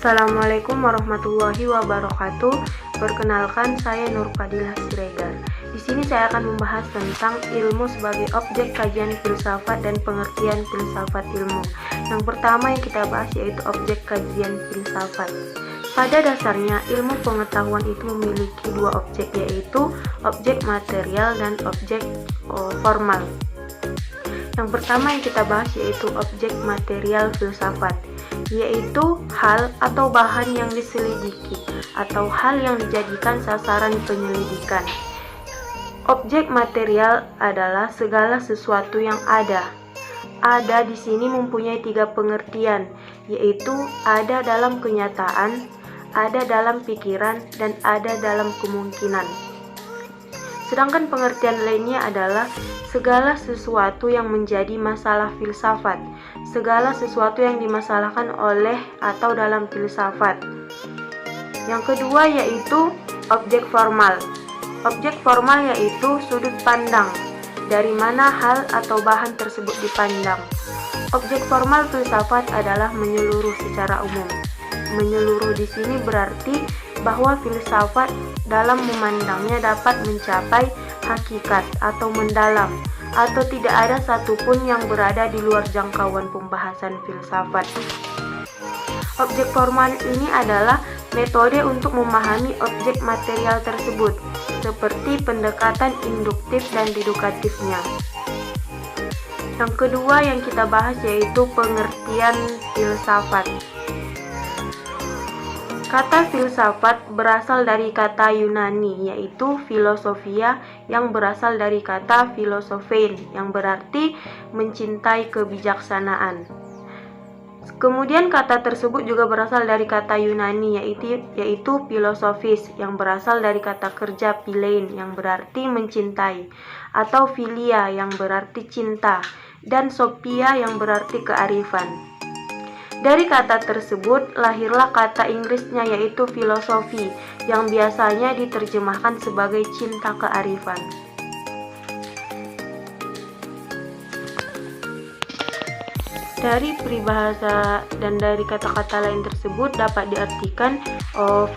Assalamualaikum warahmatullahi wabarakatuh. Perkenalkan, saya Nur Fadilah Siregar. Di sini saya akan membahas tentang ilmu sebagai objek kajian filsafat dan pengertian filsafat ilmu. Yang pertama yang kita bahas yaitu objek kajian filsafat. Pada dasarnya, ilmu pengetahuan itu memiliki dua objek, yaitu objek material dan objek formal. Yang pertama yang kita bahas yaitu objek material filsafat, yaitu hal atau bahan yang diselidiki atau hal yang dijadikan sasaran penyelidikan. Objek material adalah segala sesuatu yang ada. Ada di sini mempunyai tiga pengertian, yaitu ada dalam kenyataan, ada dalam pikiran, dan ada dalam kemungkinan. Sedangkan pengertian lainnya adalah segala sesuatu yang menjadi masalah filsafat, segala sesuatu yang dimasalahkan oleh atau dalam filsafat. Yang kedua yaitu objek formal. Objek formal yaitu sudut pandang, dari mana hal atau bahan tersebut dipandang. Objek formal filsafat adalah menyeluruh secara umum. Menyeluruh di sini berarti bahwa filsafat dalam memandangnya dapat mencapai hakikat atau mendalam, atau tidak ada satupun yang berada di luar jangkauan pembahasan filsafat. Objek formal ini adalah metode untuk memahami objek material tersebut, seperti pendekatan induktif dan dedukatifnya. Yang kedua yang kita bahas yaitu pengertian filsafat. Kata filsafat berasal dari kata Yunani, yaitu filosofia, yang berasal dari kata philosophein, yang berarti mencintai kebijaksanaan. Kemudian kata tersebut juga berasal dari kata Yunani, yaitu filosofis, yang berasal dari kata kerja philein, yang berarti mencintai, atau philia, yang berarti cinta, dan sophia, yang berarti kearifan. Dari kata tersebut lahirlah kata Inggrisnya yaitu filosofi, yang biasanya diterjemahkan sebagai cinta kearifan. Dari peribahasa dan dari kata-kata lain tersebut dapat diartikan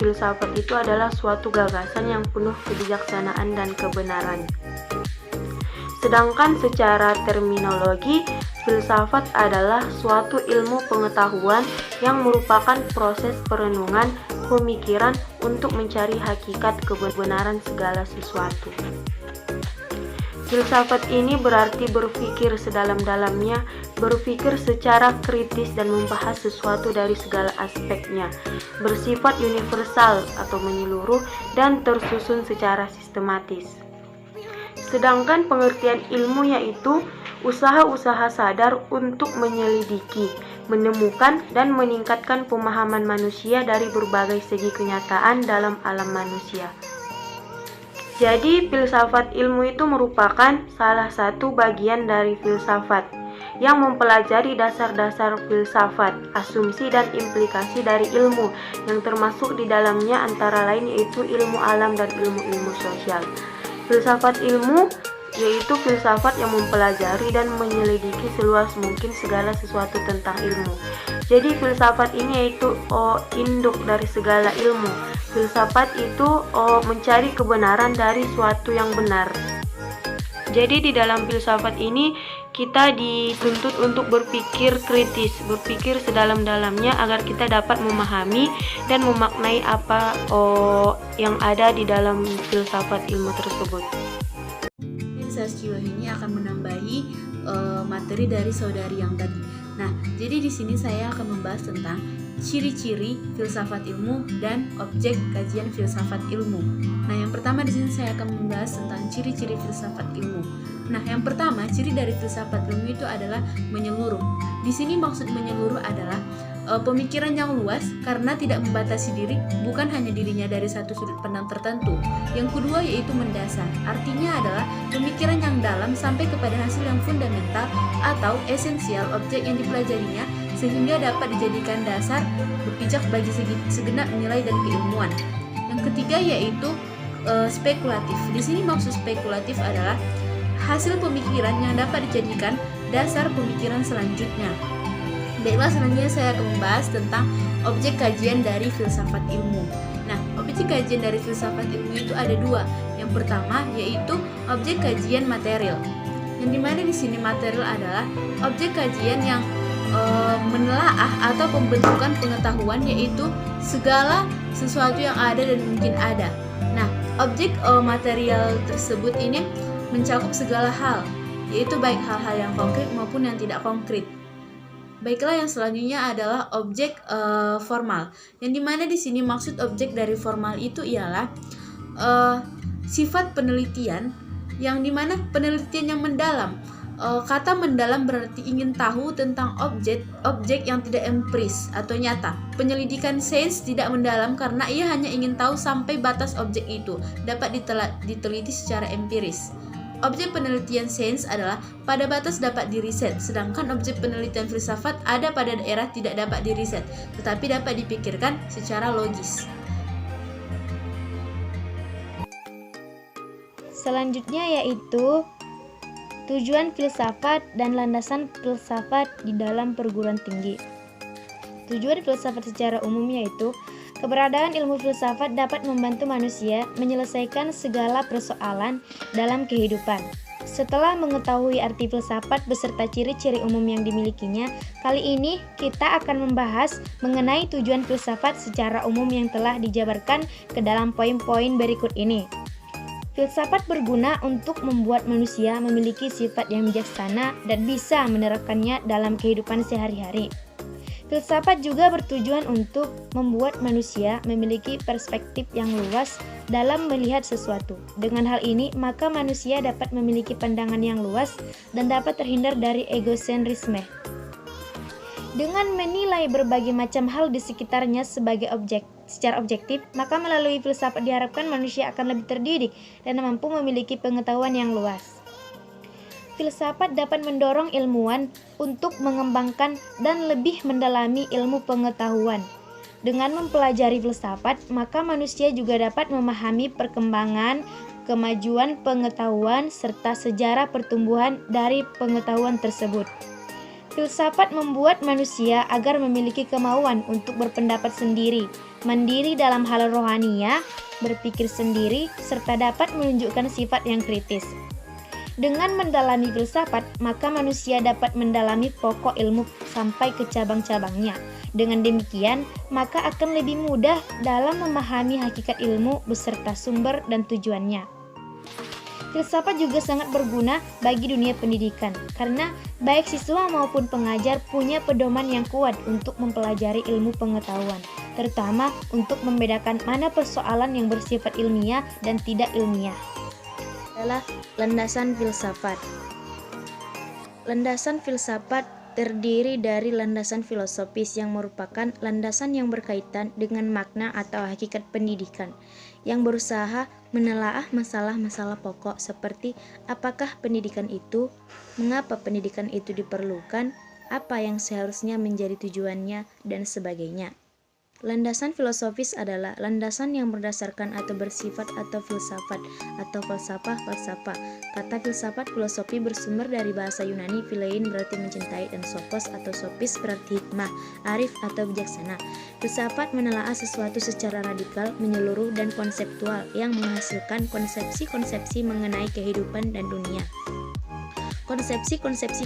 filsafat itu adalah suatu gagasan yang penuh kebijaksanaan dan kebenaran. Sedangkan secara terminologi, filsafat adalah suatu ilmu pengetahuan yang merupakan proses perenungan pemikiran untuk mencari hakikat kebenaran segala sesuatu. Filsafat ini berarti berpikir sedalam-dalamnya, berpikir secara kritis dan membahas sesuatu dari segala aspeknya, bersifat universal atau menyeluruh dan tersusun secara sistematis. Sedangkan pengertian ilmu yaitu usaha-usaha sadar untuk menyelidiki, menemukan, dan meningkatkan pemahaman manusia dari berbagai segi kenyataan dalam alam manusia. Jadi, filsafat ilmu itu merupakan salah satu bagian dari filsafat yang mempelajari dasar-dasar filsafat, asumsi dan implikasi dari ilmu yang termasuk di dalamnya antara lain yaitu ilmu alam dan ilmu-ilmu sosial. Filsafat ilmu yaitu filsafat yang mempelajari dan menyelidiki seluas mungkin segala sesuatu tentang ilmu. Jadi filsafat ini yaitu induk dari segala ilmu. Filsafat itu mencari kebenaran dari suatu yang benar. Jadi di dalam filsafat ini kita dituntut untuk berpikir kritis, berpikir sedalam-dalamnya agar kita dapat memahami dan memaknai apa yang ada di dalam filsafat ilmu tersebut. Sasio ini akan menambahi materi dari saudari yang tadi. Nah, jadi di sini saya akan membahas tentang ciri-ciri filsafat ilmu dan objek kajian filsafat ilmu. Nah, yang pertama di sini saya akan membahas tentang ciri-ciri filsafat ilmu. Nah, yang pertama, ciri dari filsafat ilmu itu adalah menyeluruh. Di sini maksud menyeluruh adalah pemikiran yang luas karena tidak membatasi diri, bukan hanya dirinya dari satu sudut pandang tertentu. Yang kedua yaitu mendasar, artinya adalah pemikiran yang dalam sampai kepada hasil yang fundamental atau esensial objek yang dipelajarinya sehingga dapat dijadikan dasar berpijak bagi segenap nilai dan keilmuan. Yang ketiga yaitu spekulatif. Di sini maksud spekulatif adalah hasil pemikiran yang dapat dijadikan dasar pemikiran selanjutnya. Baiklah, selanjutnya saya akan membahas tentang objek kajian dari filsafat ilmu. Nah, objek kajian dari filsafat ilmu itu ada dua. Yang pertama yaitu objek kajian material. Yang dimana di sini material adalah objek kajian yang menelaah atau pembentukan pengetahuan, yaitu segala sesuatu yang ada dan mungkin ada. Nah, objek material tersebut ini mencakup segala hal, yaitu baik hal-hal yang konkret maupun yang tidak konkret. Baiklah, yang selanjutnya adalah objek formal. Yang dimana di sini maksud objek dari formal itu ialah sifat penelitian, yang dimana penelitian yang mendalam. Kata mendalam berarti ingin tahu tentang objek yang tidak empiris atau nyata. Penyelidikan sains tidak mendalam karena ia hanya ingin tahu sampai batas objek itu dapat diteliti secara empiris. Objek penelitian sains adalah pada batas dapat diriset, sedangkan objek penelitian filsafat ada pada daerah tidak dapat diriset, tetapi dapat dipikirkan secara logis. Selanjutnya yaitu tujuan filsafat dan landasan filsafat di dalam perguruan tinggi. Tujuan filsafat secara umum yaitu keberadaan ilmu filsafat dapat membantu manusia menyelesaikan segala persoalan dalam kehidupan. Setelah mengetahui arti filsafat beserta ciri-ciri umum yang dimilikinya, kali ini kita akan membahas mengenai tujuan filsafat secara umum yang telah dijabarkan ke dalam poin-poin berikut ini. Filsafat berguna untuk membuat manusia memiliki sifat yang bijaksana dan bisa menerapkannya dalam kehidupan sehari-hari. Filsafat juga bertujuan untuk membuat manusia memiliki perspektif yang luas dalam melihat sesuatu. Dengan hal ini, maka manusia dapat memiliki pandangan yang luas dan dapat terhindar dari egosentrisme. Dengan menilai berbagai macam hal di sekitarnya secara objektif, maka melalui filsafat diharapkan manusia akan lebih terdidik dan mampu memiliki pengetahuan yang luas. Filsafat dapat mendorong ilmuwan untuk mengembangkan dan lebih mendalami ilmu pengetahuan. Dengan mempelajari filsafat, maka manusia juga dapat memahami perkembangan, kemajuan pengetahuan, serta sejarah pertumbuhan dari pengetahuan tersebut. Filsafat membuat manusia agar memiliki kemauan untuk berpendapat sendiri, mandiri dalam hal rohania, berpikir sendiri, serta dapat menunjukkan sifat yang kritis. Dengan mendalami filsafat, maka manusia dapat mendalami pokok ilmu sampai ke cabang-cabangnya. Dengan demikian, maka akan lebih mudah dalam memahami hakikat ilmu beserta sumber dan tujuannya. Filsafat juga sangat berguna bagi dunia pendidikan, karena baik siswa maupun pengajar punya pedoman yang kuat untuk mempelajari ilmu pengetahuan, terutama untuk membedakan mana persoalan yang bersifat ilmiah dan tidak ilmiah. Adalah landasan filsafat. Landasan filsafat terdiri dari landasan filosofis yang merupakan landasan yang berkaitan dengan makna atau hakikat pendidikan, yang berusaha menelaah masalah-masalah pokok seperti apakah pendidikan itu, mengapa pendidikan itu diperlukan, apa yang seharusnya menjadi tujuannya, dan sebagainya. Landasan filosofis adalah landasan yang berdasarkan atau bersifat atau filsafat atau falsafah. Kata filsafat filosofi bersumber dari bahasa Yunani philein berarti mencintai dan sophos atau sophis berarti hikmah, arif atau bijaksana. Filsafat menelaah sesuatu secara radikal, menyeluruh dan konseptual yang menghasilkan konsepsi-konsepsi mengenai kehidupan dan dunia. Konsepsi-konsepsi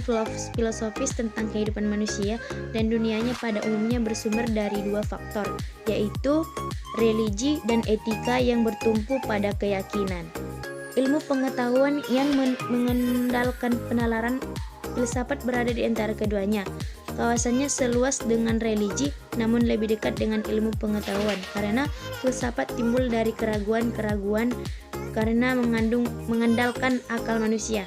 filosofis tentang kehidupan manusia dan dunianya pada umumnya bersumber dari dua faktor, yaitu religi dan etika yang bertumpu pada keyakinan. Ilmu pengetahuan yang mengandalkan penalaran filsafat berada di antara keduanya. Kawasannya seluas dengan religi, namun lebih dekat dengan ilmu pengetahuan, karena filsafat timbul dari keraguan-keraguan karena mengandalkan akal manusia.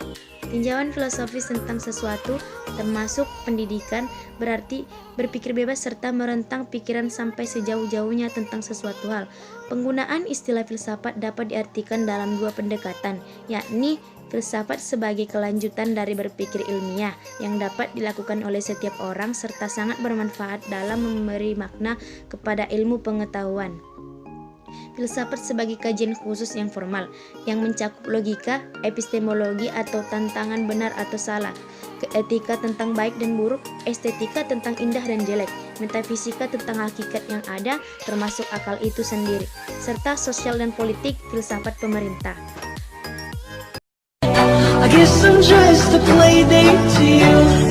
Tinjauan filosofis tentang sesuatu, termasuk pendidikan, berarti berpikir bebas serta merentang pikiran sampai sejauh-jauhnya tentang sesuatu hal. Penggunaan istilah filsafat dapat diartikan dalam dua pendekatan, yakni filsafat sebagai kelanjutan dari berpikir ilmiah yang dapat dilakukan oleh setiap orang serta sangat bermanfaat dalam memberi makna kepada ilmu pengetahuan. Filsafat sebagai kajian khusus yang formal, yang mencakup logika, epistemologi atau tantangan benar atau salah, etika tentang baik dan buruk, estetika tentang indah dan jelek, metafisika tentang hakikat yang ada, termasuk akal itu sendiri, serta sosial dan politik, filsafat pemerintah. I guess I'm just a playdate to you.